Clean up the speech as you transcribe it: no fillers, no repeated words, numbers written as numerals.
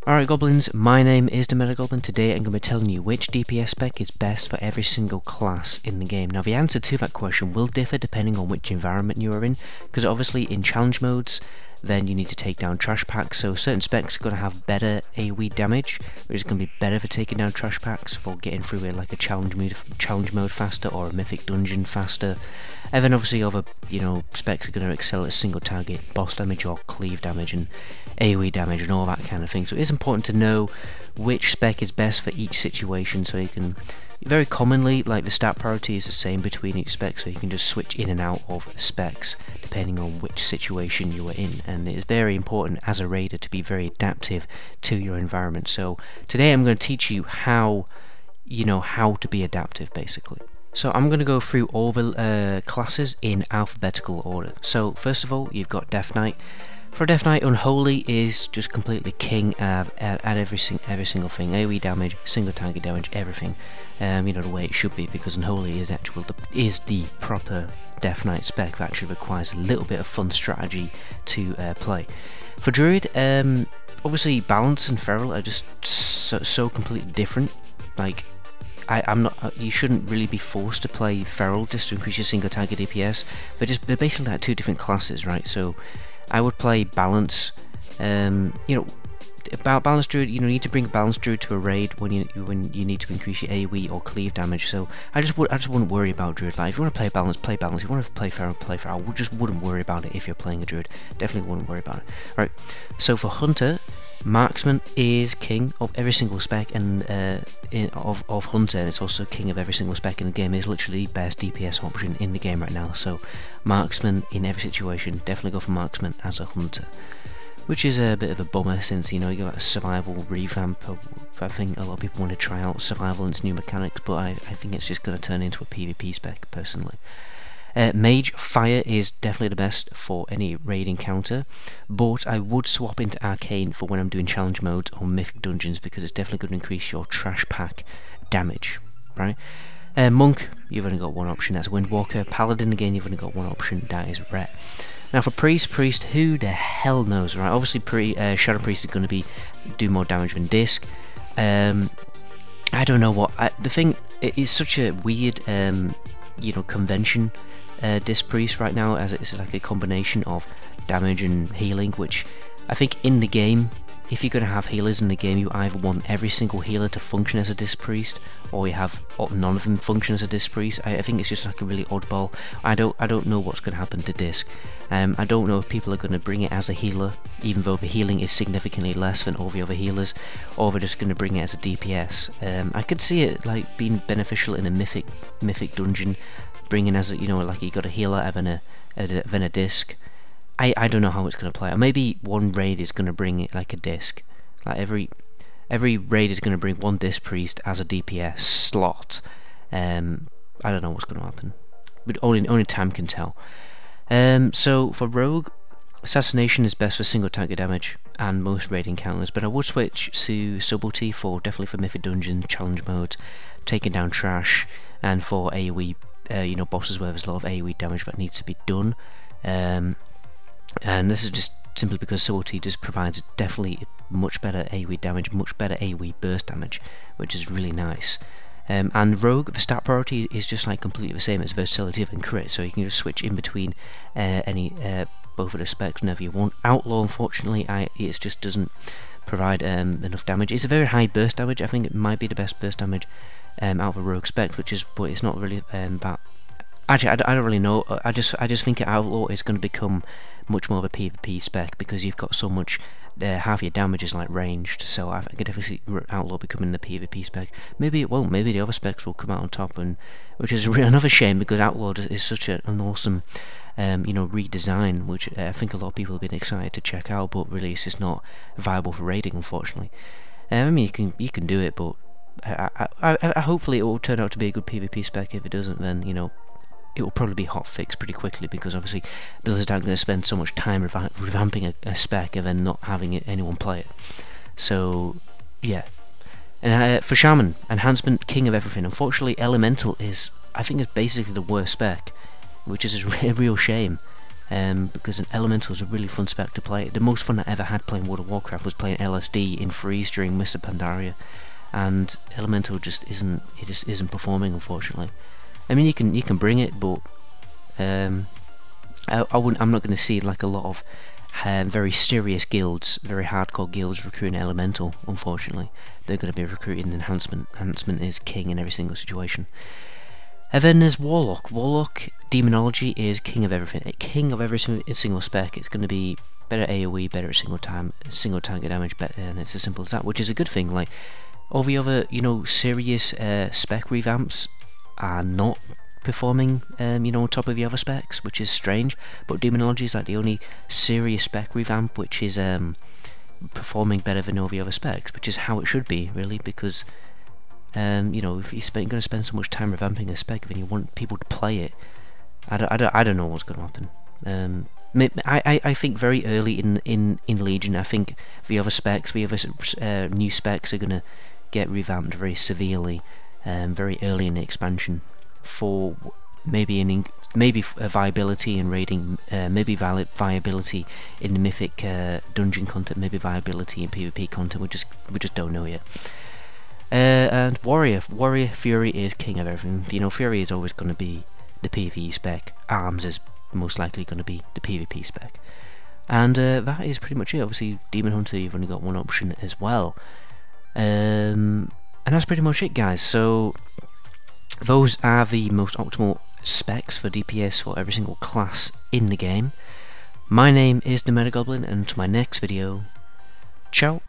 Alright Goblins, my name is the Meta Goblin. Today I'm going to be telling you which DPS spec is best for every single class in the game. Now the answer to that question will differ depending on which environment you are in, because obviously in challenge modes then you need to take down trash packs, so certain specs are going to have better AoE damage, which is going to be better for taking down trash packs, for getting through it like a challenge mode faster or a mythic dungeon faster. And then obviously other specs are going to excel at single target boss damage or cleave damage and AoE damage and all that kind of thing. So it is important to know which spec is best for each situation, so you can very commonly, like, the stat priority is the same between each spec, so you can just switch in and out of specs depending on which situation you are in. And it is very important as a raider to be very adaptive to your environment. So today I'm going to teach you how to be adaptive, basically. So I'm going to go through all the classes in alphabetical order. So first of all, you've got Death Knight. For Death Knight, Unholy is just completely king at every single thing. AoE damage, single target damage, everything. The way it should be, because Unholy is the proper Death Knight spec that actually requires a little bit of fun strategy to play. For Druid, obviously Balance and Feral are just so completely different. Like, I'm not. You shouldn't really be forced to play Feral just to increase your single target DPS. They're basically like two different classes, right? So I would play Balance. About Balance Druid, you need to bring Balance Druid to a raid when you need to increase your AoE or cleave damage. So I just wouldn't worry about Druid. Like, if you want to play Balance, play Balance. If you want to play Feral, play Feral. I just wouldn't worry about it if you're playing a Druid. Definitely wouldn't worry about it. Right. So for Hunter, Marksman is king of every single spec, and of Hunter, and it's also king of every single spec in the game. It's literally the best DPS option in the game right now. So Marksman in every situation, definitely go for Marksman as a Hunter. Which is a bit of a bummer, since you got a survival revamp. I think a lot of people want to try out survival and its new mechanics, but I think it's just going to turn into a PvP spec personally. Mage Fire is definitely the best for any raid encounter, but I would swap into Arcane for when I'm doing challenge modes or mythic dungeons, because it's definitely going to increase your trash pack damage, right? Monk, you've only got one option, that's Windwalker. Paladin, again, you've only got one option, that is Ret. Now for Priest, who the hell knows, right? Obviously Shadow Priest is going to do more damage than Disc. I don't know what, the thing, it is such a weird convention, Disc Priest right now, as it's like a combination of damage and healing, which I think in the game, if you're going to have healers in the game, you either want every single healer to function as a Disc Priest, or you have none of them function as a Disc Priest. I think it's just like a really oddball. I don't know what's going to happen to Disc. I don't know if people are going to bring it as a healer, even though the healing is significantly less than all the other healers, or they're just going to bring it as a DPS. I could see it like being beneficial in a mythic dungeon, bringing as like you got a healer than a Disc. I don't know how it's going to play. Or maybe one raid is going to bring it like a Disc. Like every raid is going to bring one Disc Priest as a DPS slot. I don't know what's going to happen, but only time can tell. So for Rogue, Assassination is best for single target damage and most raid encounters, but I would switch to Subtlety definitely for mythic dungeon challenge mode, taking down trash, and for AoE, bosses where there's a lot of AoE damage that needs to be done. And this is just simply because Subtlety just provides definitely much better AoE damage, much better AoE burst damage, which is really nice. And Rogue, the stat priority is just like completely the same as Versatility and Crit, so you can just switch in between both of the specs whenever you want. Outlaw, unfortunately, it just doesn't provide enough damage. It's a very high burst damage. I think it might be the best burst damage out of a Rogue spec, but it's not really that. Actually, I don't really know. I just think Outlaw is going to become much more of a PvP spec, because you've got so much. Half your damage is like ranged, so I could definitely see Outlaw becoming the PvP spec. Maybe it won't. Maybe the other specs will come out on top, which is another shame, because Outlaw is such an awesome, redesign, which I think a lot of people have been excited to check out, but really it's just not viable for raiding, unfortunately. I mean, you can do it, but I hopefully it will turn out to be a good PvP spec. If it doesn't, then it will probably be hotfixed pretty quickly, because obviously Blizzard aren't going to spend so much time revamping a spec and then not having anyone play it. So yeah. And for Shaman, Enhancement, king of everything. Unfortunately, Elemental I think it's basically the worst spec, which is a real shame. because an Elemental is a really fun spec to play. The most fun I ever had playing World of Warcraft was playing LSD in Freeze during Mr. Pandaria, and Elemental just isn't performing, unfortunately. I mean, you can bring it, but I'm not going to see like a lot of very serious guilds, very hardcore guilds recruiting Elemental. Unfortunately, they're going to be recruiting Enhancement. Enhancement is king in every single situation. And then there's Warlock. Warlock Demonology is king of everything. King of every single spec. It's going to be better AoE, better at single target damage, better, and it's as simple as that. Which is a good thing. Like all the other, serious spec revamps are not performing, on top of the other specs, which is strange. But Demonology is like the only serious spec revamp which is performing better than all the other specs, which is how it should be, really, because if you're going to spend so much time revamping a spec, then you want people to play it. I don't know what's going to happen. I think very early in Legion, I think the other specs, the other new specs are going to get revamped very severely, very early in the expansion, for maybe a viability in raiding, maybe viability in the mythic dungeon content, maybe viability in PvP content. We just don't know yet. And Warrior Fury is king of everything. Fury is always going to be the PvE spec. Arms is most likely going to be the PvP spec. And that is pretty much it. Obviously, Demon Hunter, you've only got one option as well. And that's pretty much it, guys. So those are the most optimal specs for DPS for every single class in the game. My name is the Meta Goblin, and to my next video, ciao.